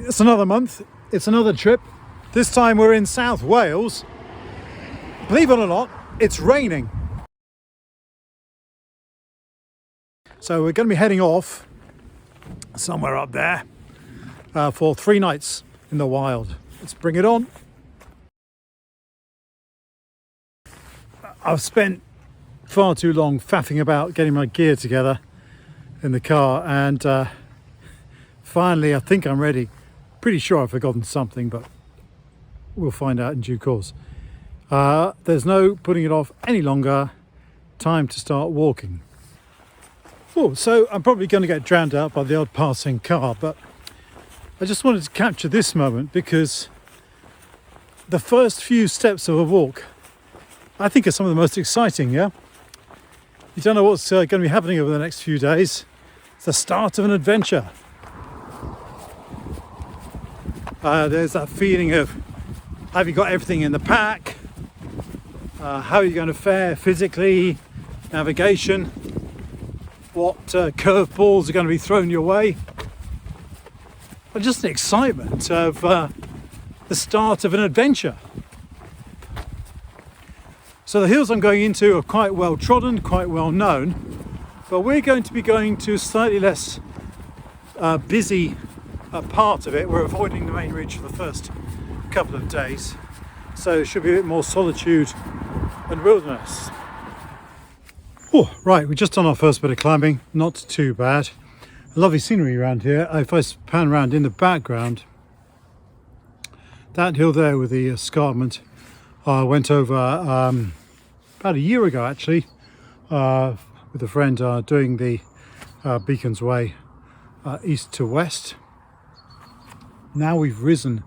It's another month, it's another trip. This time we're in South Wales. Believe it or not, it's raining. So we're going to be heading off somewhere up there for 3 nights in the wild. Let's bring it on. I've spent far too long faffing about getting my gear together in the car, and finally I think I'm ready. Pretty sure I've forgotten something, but we'll find out in due course. There's no putting it off any longer. Time to start walking. Oh, so I'm probably going to get drowned out by the odd passing car, but I just wanted to capture this moment because the first few steps of a walk I think are some of the most exciting, yeah? You don't know what's going to be happening over the next few days. It's the start of an adventure. There's that feeling of, have you got everything in the pack? How are you going to fare physically? Navigation? What curveballs are going to be thrown your way? But just an excitement of the start of an adventure. So the hills I'm going into are quite well trodden, quite well known, but we're going to be going to a slightly less busy part of it. We're avoiding the main ridge for the first couple of days, so it should be a bit more solitude and wilderness. Oh, right, we've just done our first bit of climbing, not too bad. Lovely scenery around here. If I pan around in the background, that hill there with the escarpment, I went over about a year ago actually with a friend doing the Beacons Way east to west. Now we've risen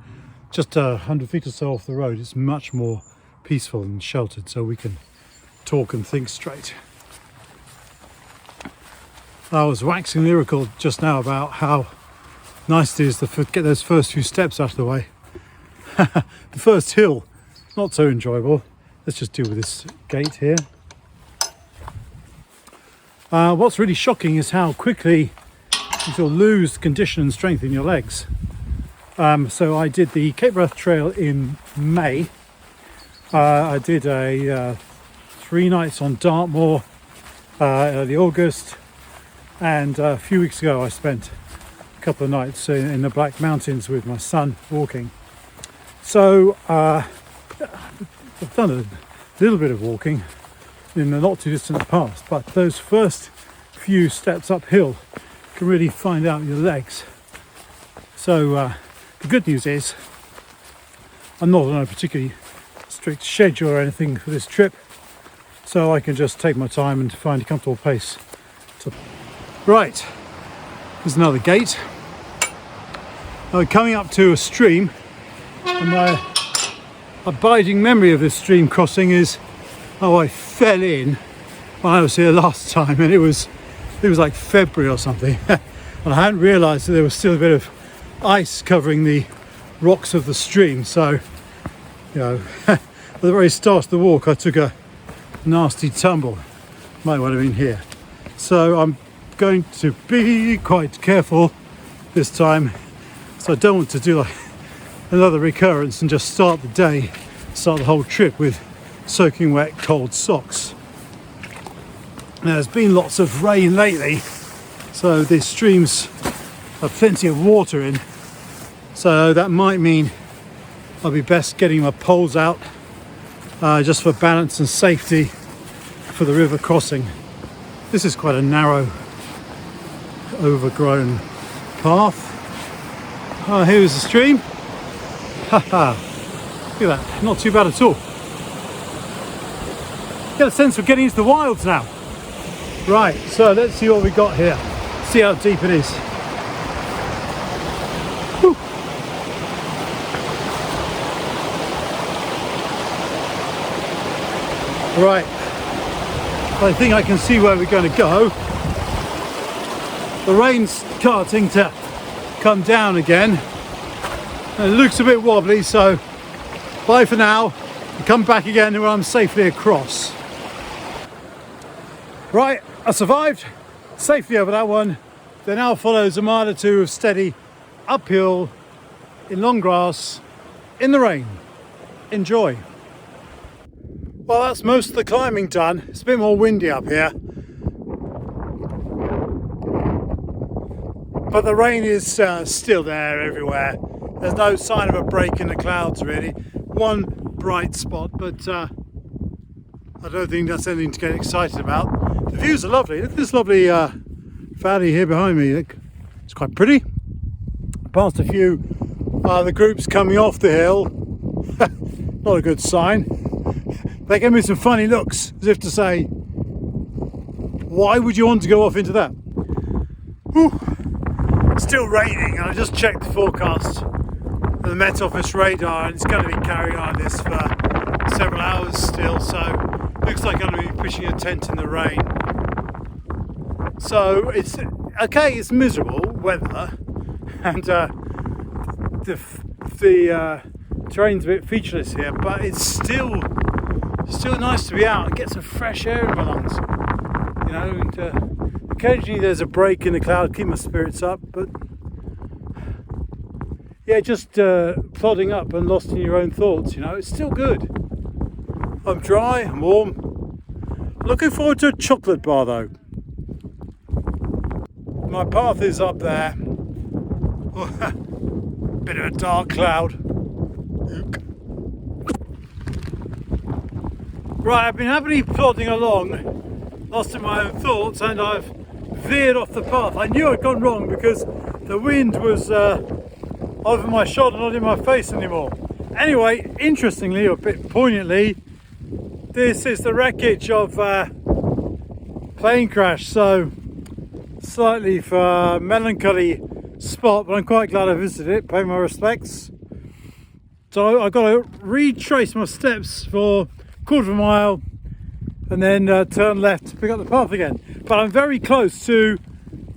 just 100 feet or so off the road. It's much more peaceful and sheltered, so we can talk and think straight. I was waxing lyrical just now about how nice it is to get those first few steps out of the way. The first hill, not so enjoyable. Let's just deal with this gate here. What's really shocking is how quickly you'll lose condition and strength in your legs. So I did the Cape Wrath Trail in May. I did a 3 nights on Dartmoor early August, and a few weeks ago I spent a couple of nights in the Black Mountains with my son walking. So I've done a little bit of walking in the not too distant past, but those first few steps uphill can really find out your legs. So the good news is I'm not on a particularly strict schedule or anything for this trip, so I can just take my time and find a comfortable pace. Right, there's another gate. Now coming up to a stream, and my abiding memory of this stream crossing is how I fell in when I was here last time, and it was like February or something. And I hadn't realised that there was still a bit of ice covering the rocks of the stream, so you know at the very start of the walk I took a nasty tumble. Might well have been here. So I'm going to be quite careful this time, so I don't want to do like another recurrence and just start the whole trip with soaking wet cold socks. Now, there's been lots of rain lately, so the streams have plenty of water in, so that might mean I'll be best getting my poles out just for balance and safety for the river crossing. This is quite a narrow, overgrown path. Here's the stream. Haha, look at that, not too bad at all. Get a sense of getting into the wilds now. Right, so let's see what we got here. See how deep it is. Whew. Right, I think I can see where we're going to go. The rain's starting to come down again. It looks a bit wobbly, so bye for now. I'll come back again when I'm safely across. Right, I survived safely over that one. There now follows a mile or two of steady uphill in long grass, in the rain. Enjoy. Well, that's most of the climbing done. It's a bit more windy up here, but the rain is still there everywhere. There's no sign of a break in the clouds really. One bright spot, but I don't think that's anything to get excited about. The views are lovely. Look at this lovely valley here behind me. Look, it's quite pretty. Past a few the groups coming off the hill. Not a good sign. They gave me some funny looks, as if to say, why would you want to go off into that? Whew. It's still raining, and I just checked the forecast, the Met Office radar, and it's going to be carrying on this for several hours still, so looks like I'm going to be pitching a tent in the rain. So it's okay, it's miserable weather, and the terrain's a bit featureless here, but it's still nice to be out and get some fresh air in my lungs, you know. And occasionally there's a break in the cloud, keep my spirits up, but yeah, just plodding up and lost in your own thoughts, you know. It's still good. I'm dry, I'm warm. Looking forward to a chocolate bar though. My path is up there. Bit of a dark cloud. Right, I've been happily plodding along, lost in my own thoughts, and I've veered off the path. I knew I'd gone wrong because the wind was over my shoulder, not in my face anymore. Anyway, interestingly, or a bit poignantly, this is the wreckage of a plane crash, so slightly for melancholy spot, but I'm quite glad I visited it, pay my respects. So I've got to retrace my steps for a quarter of a mile and then turn left to pick up the path again. But I'm very close to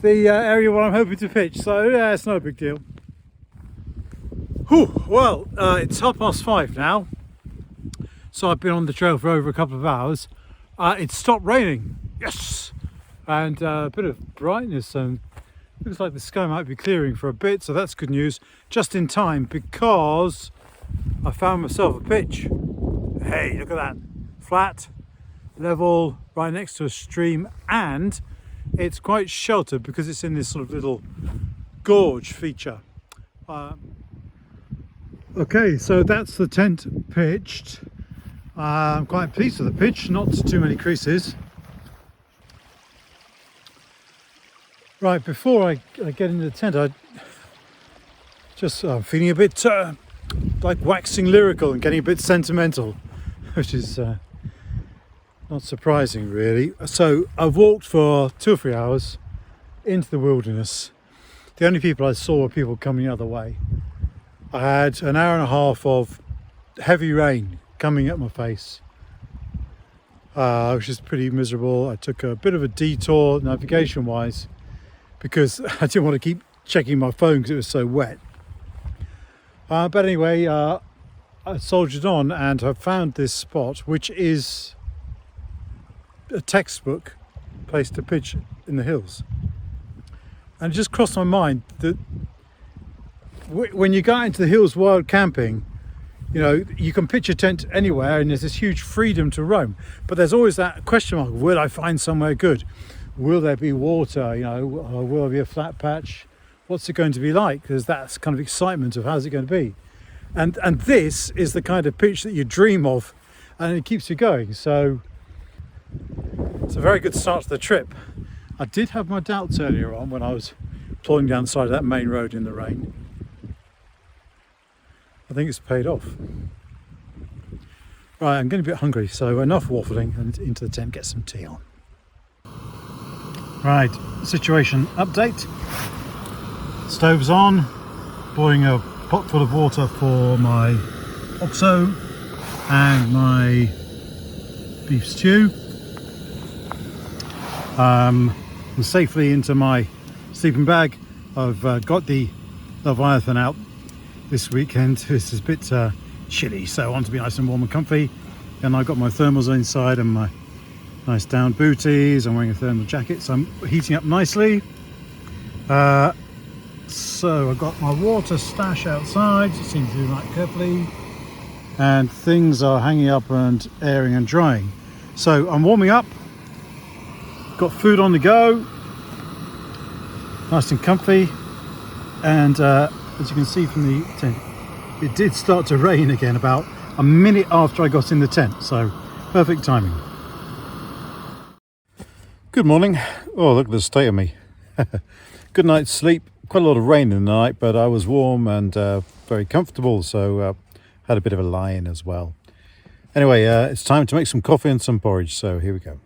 the area where I'm hoping to pitch, so yeah, it's no big deal. Whew, well, it's 5:30 now, so I've been on the trail for over a couple of hours. It stopped raining, yes, and a bit of brightness, and looks like the sky might be clearing for a bit, so that's good news. Just in time, because I found myself a pitch. Hey, look at that, flat, level, right next to a stream, and it's quite sheltered because it's in this sort of little gorge feature. Okay, so that's the tent pitched. I'm quite pleased with the pitch, not too many creases. Right, before I get into the tent, I'm feeling a bit like waxing lyrical and getting a bit sentimental, which is not surprising really. So I've walked for 2 or 3 hours into the wilderness. The only people I saw were people coming the other way. I had an hour and a half of heavy rain coming at my face, which is pretty miserable. I took a bit of a detour navigation wise because I didn't want to keep checking my phone because it was so wet. But anyway, I soldiered on and I found this spot, which is a textbook place to pitch in the hills. And it just crossed my mind that when you go out into the hills wild camping, you know, you can pitch a tent anywhere and there's this huge freedom to roam. But there's always that question mark, will I find somewhere good? Will there be water? You know, will there be a flat patch? What's it going to be like? There's that kind of excitement of how's it going to be. And this is the kind of pitch that you dream of, and it keeps you going. So it's a very good start to the trip. I did have my doubts earlier on when I was plodding down the side of that main road in the rain. I think it's paid off. Right, I'm getting a bit hungry, so enough waffling and into the tent, get some tea on. Right, situation update. Stove's on, boiling a pot full of water for my oxo and my beef stew. I'm safely into my sleeping bag. I've got the Leviathan out this weekend. This is a bit chilly, so I want to be nice and warm and comfy. And I've got my thermals inside and my nice down booties. I'm wearing a thermal jacket, so I'm heating up nicely. So I've got my water stash outside, it seems to be right carefully, and things are hanging up and airing and drying. So I'm warming up, got food on the go, nice and comfy, and as you can see from the tent, it did start to rain again about a minute after I got in the tent, so perfect timing. Good morning. Oh, look at the state of me. Good night's sleep. Quite a lot of rain in the night, but I was warm and very comfortable, so had a bit of a lie-in as well. Anyway, it's time to make some coffee and some porridge, so here we go.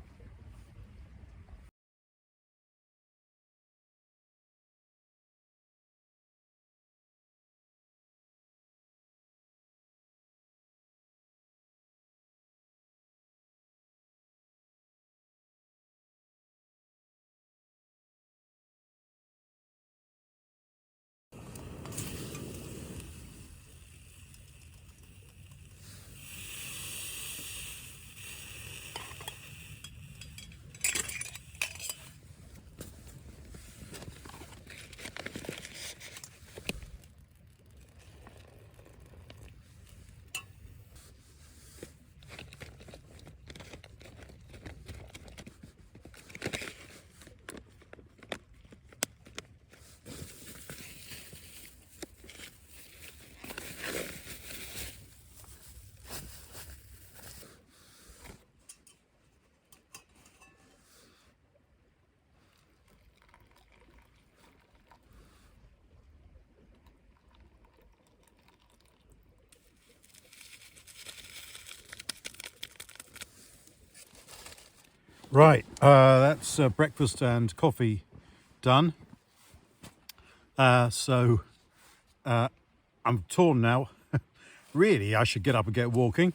Right, that's breakfast and coffee done. So I'm torn now. Really, I should get up and get walking.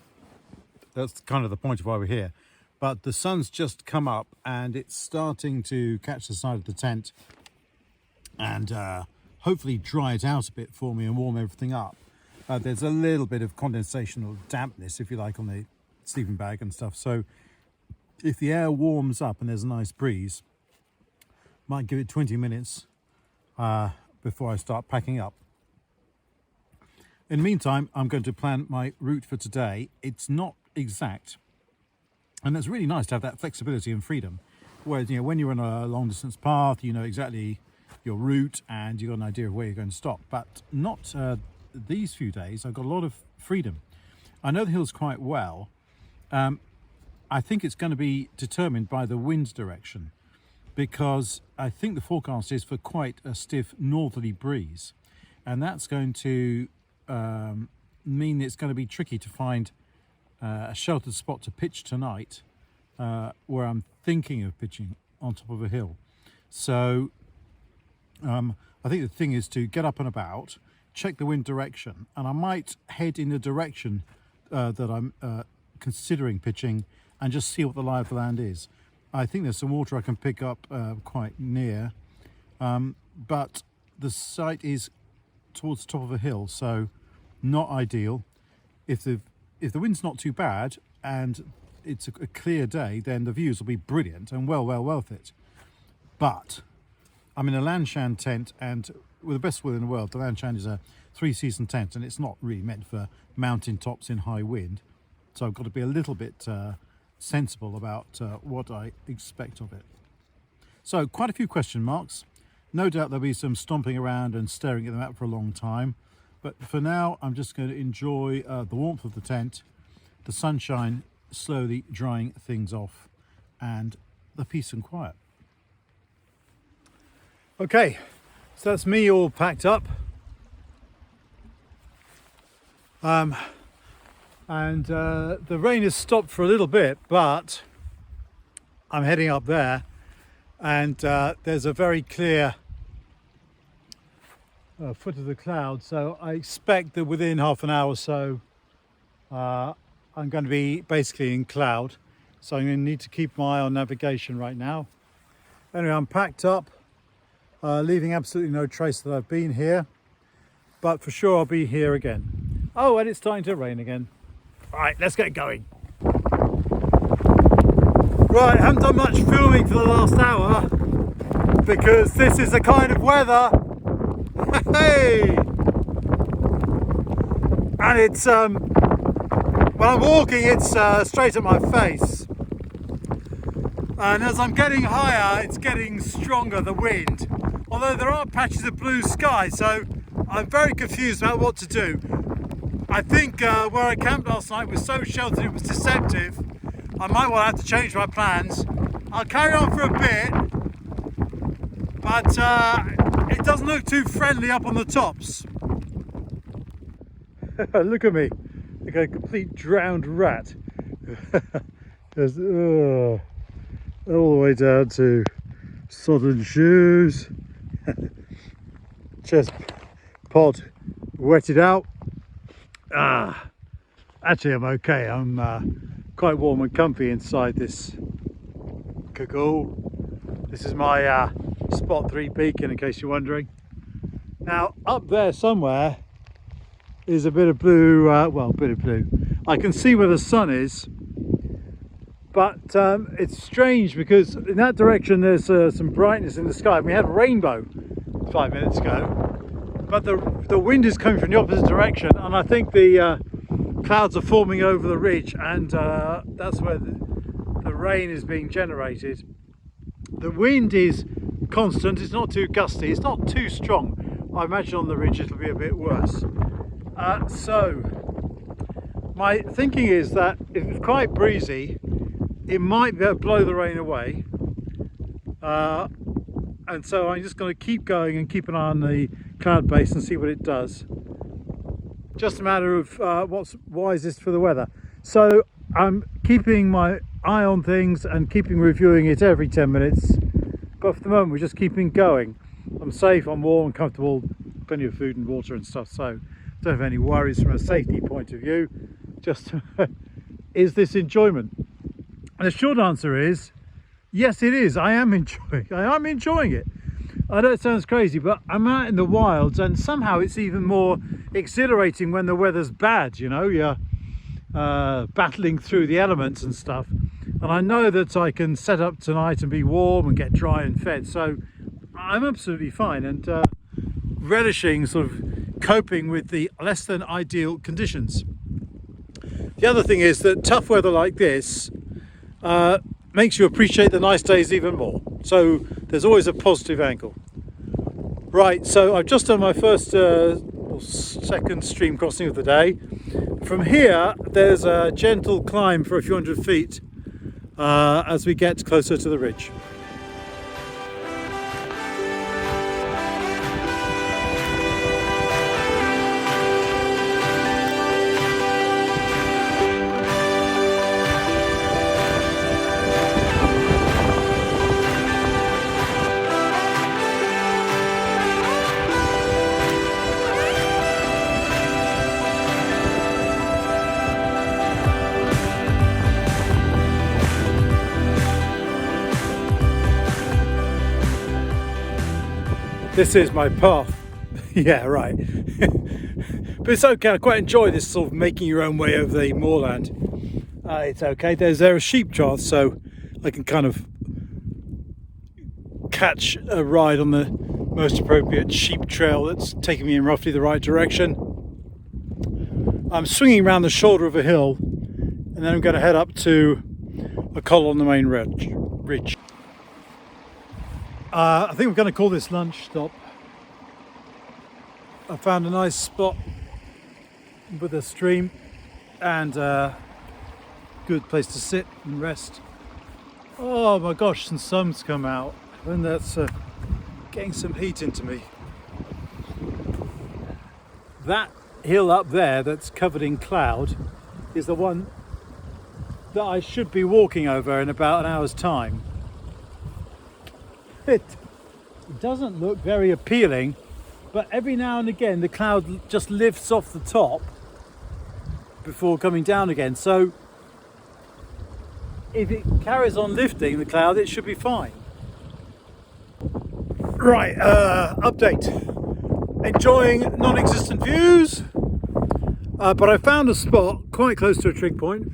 That's kind of the point of why we're here. But the sun's just come up and it's starting to catch the side of the tent and hopefully dry it out a bit for me and warm everything up. There's a little bit of condensation or dampness, if you like, on the sleeping bag and stuff. So if the air warms up and there's a nice breeze, might give it 20 minutes before I start packing up. In the meantime, I'm going to plan my route for today. It's not exact, and it's really nice to have that flexibility and freedom. Whereas, you know, when you're on a long distance path, you know exactly your route and you've got an idea of where you're going to stop. But not these few days. I've got a lot of freedom. I know the hills quite well. I think it's going to be determined by the wind direction, because I think the forecast is for quite a stiff northerly breeze, and that's going to mean it's going to be tricky to find a sheltered spot to pitch tonight, where I'm thinking of pitching on top of a hill. So I think the thing is to get up and about, check the wind direction, and I might head in the direction that I'm considering pitching and just see what the lie of the land is. I think there's some water I can pick up quite near, but the site is towards the top of a hill, so not ideal. If the wind's not too bad and it's a clear day, then the views will be brilliant and well worth it. But I'm in a lanshan tent, and with the best will in the world, the lanshan is a 3-season tent and it's not really meant for mountain tops in high wind. So I've got to be a little bit sensible about what I expect of it. So quite a few question marks. No doubt there'll be some stomping around and staring at the map for a long time. But for now, I'm just going to enjoy the warmth of the tent, the sunshine slowly drying things off, and the peace and quiet. Okay, so that's me all packed up. The rain has stopped for a little bit, but I'm heading up there, and there's a very clear foot of the cloud, so I expect that within half an hour or so I'm going to be basically in cloud, so I'm going to need to keep my eye on navigation right now. Anyway, I'm packed up, leaving absolutely no trace that I've been here, but for sure I'll be here again. Oh, and it's starting to rain again. All right, let's get going. Right, I haven't done much filming for the last hour because this is the kind of weather Hey! And it's when I'm walking, it's straight at my face. And as I'm getting higher, it's getting stronger, the wind. Although there are patches of blue sky, so I'm very confused about what to do. I think where I camped last night was so sheltered it was deceptive. I might well have to change my plans. I'll carry on for a bit, but it doesn't look too friendly up on the tops. Look at me, like a complete drowned rat. Just, all the way down to sodden shoes. Chest pod wetted out. Actually I'm okay. I'm quite warm and comfy inside this cagoule. This is my spot 3 beacon, in case you're wondering. Now up there somewhere is a bit of blue, well, a bit of blue. I can see where the sun is, but it's strange because in that direction there's some brightness in the sky. We had a rainbow 5 minutes ago, but the wind is coming from the opposite direction, and I think the clouds are forming over the ridge, and that's where the rain is being generated. The wind is constant, it's not too gusty, it's not too strong. I imagine on the ridge it'll be a bit worse. So my thinking is that if it's quite breezy, it might blow the rain away, and so I'm just going to keep going and keep an eye on the cloud base and see what it does. Just a matter of what's wisest for the weather. So I'm keeping my eye on things and reviewing it every 10 minutes, but for the moment we're just keeping going. I'm safe, I'm warm, comfortable, plenty of food and water and stuff, so don't have any worries from a safety point of view. Just is this enjoyment? And the short answer is yes, it is. I am enjoying it. I know it sounds crazy, but I'm out in the wilds, and somehow it's even more exhilarating when the weather's bad. You know, you're battling through the elements and stuff, and I know that I can set up tonight and be warm and get dry and fed, so I'm absolutely fine and relishing sort of coping with the less than ideal conditions. The other thing is that tough weather like this makes you appreciate the nice days even more. So there's always a positive angle. Right, so I've just done my first or second stream crossing of the day. From here, there's a gentle climb for a few hundred feet as we get closer to the ridge. This is my path. Yeah, right. But it's okay, I quite enjoy this sort of making your own way over the moorland. It's okay, there's a sheep path, so I can kind of catch a ride on the most appropriate sheep trail that's taking me in roughly the right direction. I'm swinging around the shoulder of a hill, and then I'm going to head up to a col on the main ridge. I think we're going to call this lunch stop. I found a nice spot with a stream and a good place to sit and rest. Oh my gosh, some sun's come out and that's getting some heat into me. That hill up there that's covered in cloud is the one that I should be walking over in about an hour's time. It doesn't look very appealing, but every now and again the cloud just lifts off the top before coming down again. So if it carries on lifting the cloud, it should be fine. Right, update. Enjoying non-existent views, but I found a spot quite close to a trig point,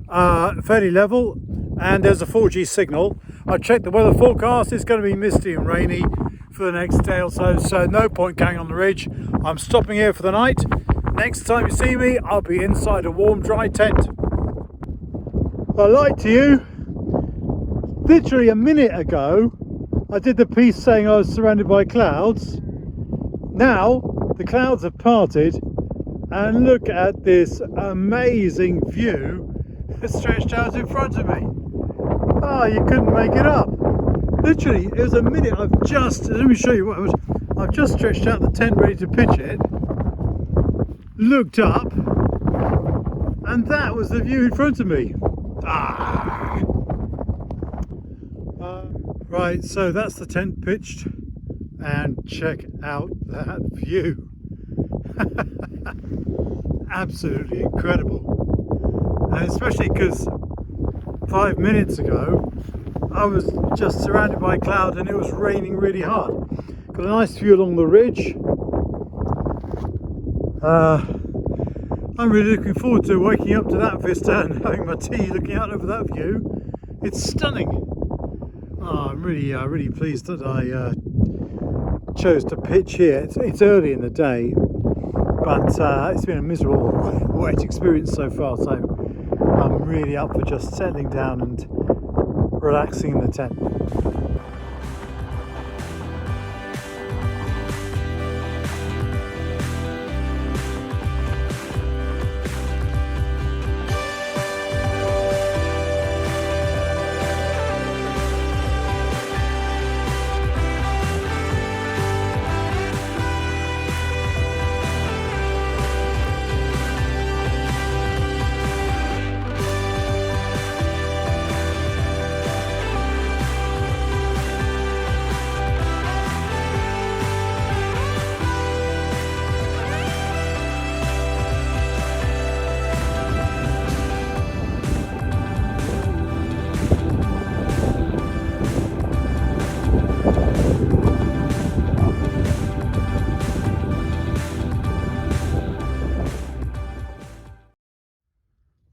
fairly level, and there's a 4G signal. I checked the weather forecast, it's going to be misty and rainy for the next day or so, so no point going on the ridge. I'm stopping here for the night. Next time you see me, I'll be inside a warm, dry tent. I lied to you. Literally a minute ago, I did the piece saying I was surrounded by clouds. Now, the clouds have parted, and look at this amazing view stretched out in front of me. Oh, you couldn't make it up. Literally, it was a minute. Let me show you what I was. I've just stretched out the tent ready to pitch it, looked up, and that was the view in front of me. Right, so that's the tent pitched, and check out that view. Absolutely incredible, and especially because 5 minutes ago I was just surrounded by cloud and it was raining really hard. Got a nice view along the ridge. I'm really looking forward to waking up to that vista and having my tea looking out over that view. It's stunning. I'm really pleased that I chose to pitch here. It's early in the day, but it's been a miserable wet experience so far, so I'm really up for just settling down and relaxing in the tent.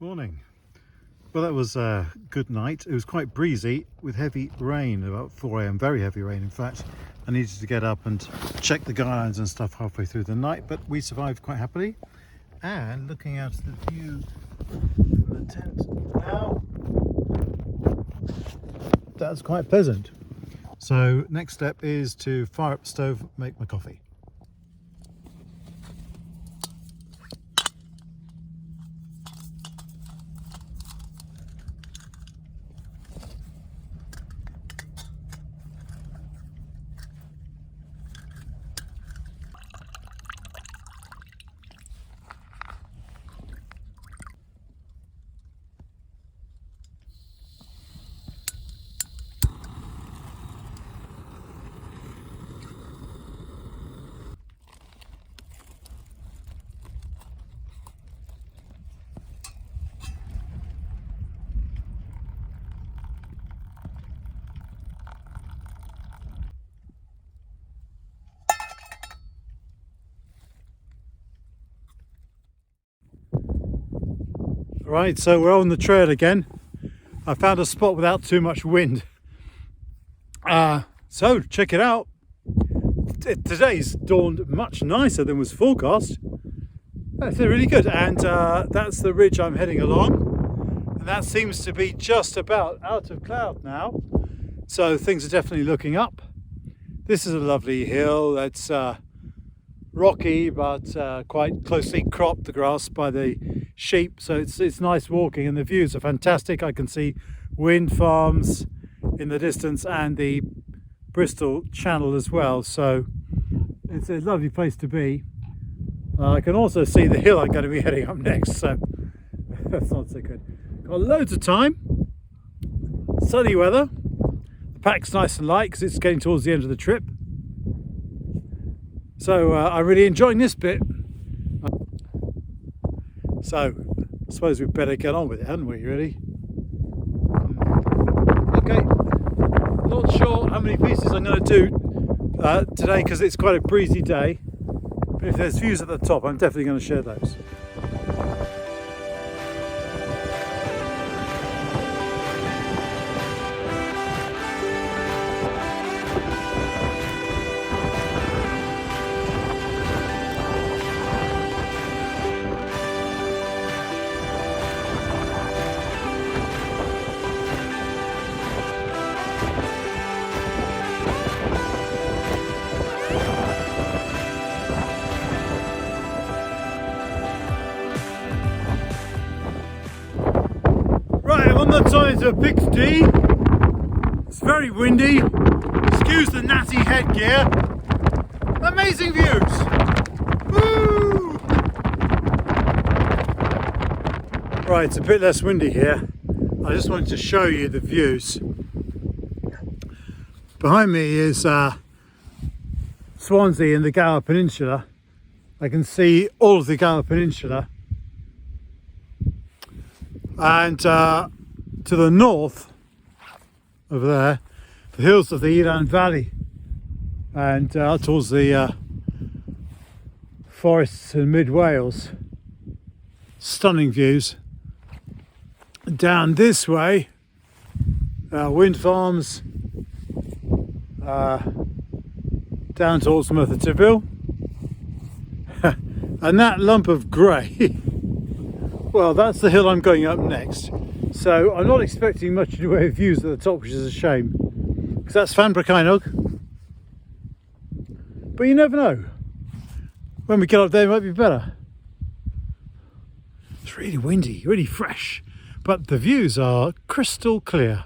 Morning. Well, that was a good night. It was quite breezy with heavy rain about 4 a.m, very heavy rain in fact. I needed to get up and check the guy lines and stuff halfway through the night, but we survived quite happily. And looking out at the view from the tent now, that's quite pleasant. So next step is to fire up the stove, make my coffee. Right, so we're on the trail again. I found a spot without too much wind. So check it out. Today's dawned much nicer than was forecast. That's really good, and that's the ridge I'm heading along. And that seems to be just about out of cloud now. So things are definitely looking up. This is a lovely hill. It's rocky, but quite closely cropped, the grass, by the sheep, so it's nice walking, and the views are fantastic. I can see wind farms in the distance and the Bristol Channel as well, so it's a lovely place to be. I can also see the hill I'm going to be heading up next, so that's not so good. Got loads of time, sunny weather, the pack's nice and light because it's getting towards the end of the trip, so I'm really enjoying this bit. So I suppose we'd better get on with it, hadn't we, really? Okay, not sure how many pieces I'm going to do today because it's quite a breezy day, but if there's views at the top, I'm definitely going to share those. signs of Picardy. It's very windy. Excuse the natty headgear. Amazing views. Woo! Right, it's a bit less windy here. I just wanted to show you the views. Behind me is Swansea and the Gower Peninsula. I can see all of the Gower Peninsula. And to the north, over there, the hills of the Elan Valley, and out towards the forests in mid Wales. Stunning views. Down this way, wind farms, down towards Merthyr Tydfil, and that lump of grey. Well, that's the hill I'm going up next. So I'm not expecting much in the way of views at the top, which is a shame, because that's Fan Brecon. But you never know. When we get up there, it might be better. It's really windy, really fresh, but the views are crystal clear.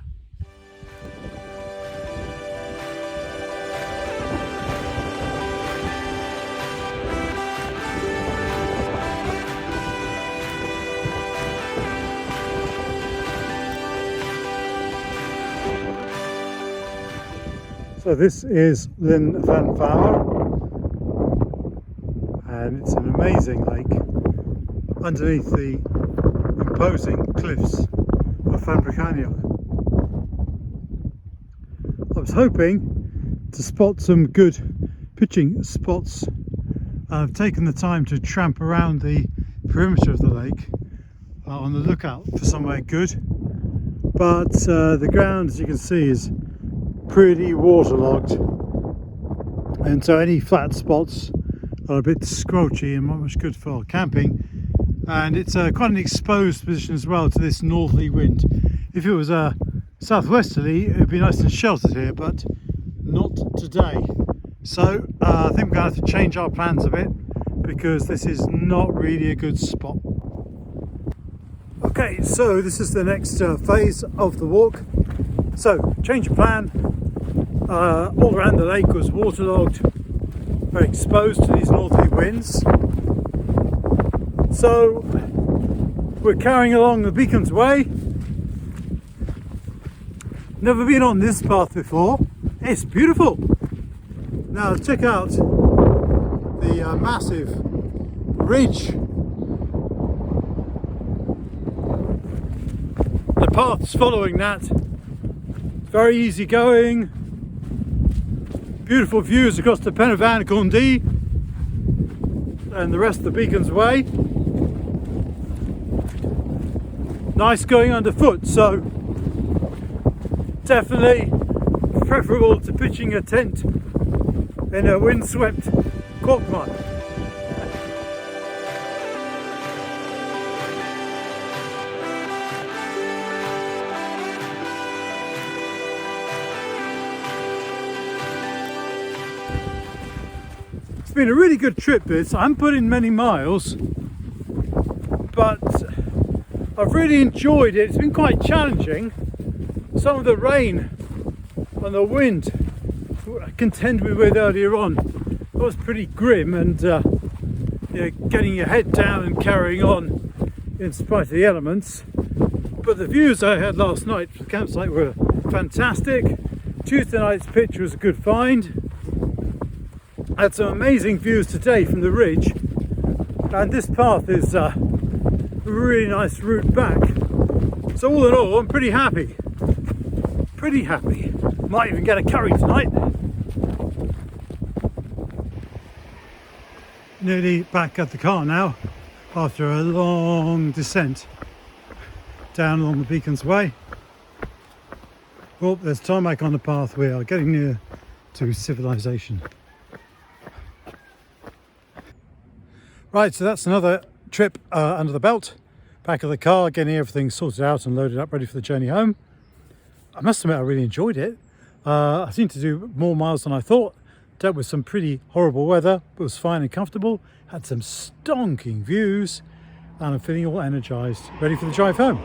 So this is Llyn Fan Fawr, and it's an amazing lake underneath the imposing cliffs of Fan Brecon. I was hoping to spot some good pitching spots. I've taken the time to tramp around the perimeter of the lake on the lookout for somewhere good, but the ground, as you can see, is pretty waterlogged, and so any flat spots are a bit squelchy and not much good for camping. And it's quite an exposed position as well to this northerly wind. If it was southwesterly, it would be nice and sheltered here, but not today. So I think we're going to have to change our plans a bit, because this is not really a good spot. Okay, so this is the next phase of the walk. So change of plan. All around the lake was waterlogged, very exposed to these northerly winds. So we're carrying along the Beacons Way. Never been on this path before. It's beautiful. Now check out the massive ridge. The path's following that. Very easy going. Beautiful views across the Pen of Van Gundy and the rest of the Beacons Way. Nice going underfoot, so definitely preferable to pitching a tent in a windswept quagmire. It's been a really good trip this. I haven't put in many miles, but I've really enjoyed it. It's been quite challenging. Some of the rain and the wind I contended with earlier on, that was pretty grim, and getting your head down and carrying on in spite of the elements. But the views I had last night from the campsite were fantastic. Tuesday night's pitch was a good find. I had some amazing views today from the ridge, and this path is a really nice route back. So all in all, I'm pretty happy. Pretty happy. Might even get a curry tonight. Nearly back at the car now, after a long descent down along the Beacons Way. Oh, there's tarmac on the path. We are getting near to civilization. Right, so that's another trip under the belt. Back of the car, getting everything sorted out and loaded up, ready for the journey home. I must admit, I really enjoyed it. I seemed to do more miles than I thought. Dealt with some pretty horrible weather, but was fine and comfortable. Had some stonking views, and I'm feeling all energized, ready for the drive home.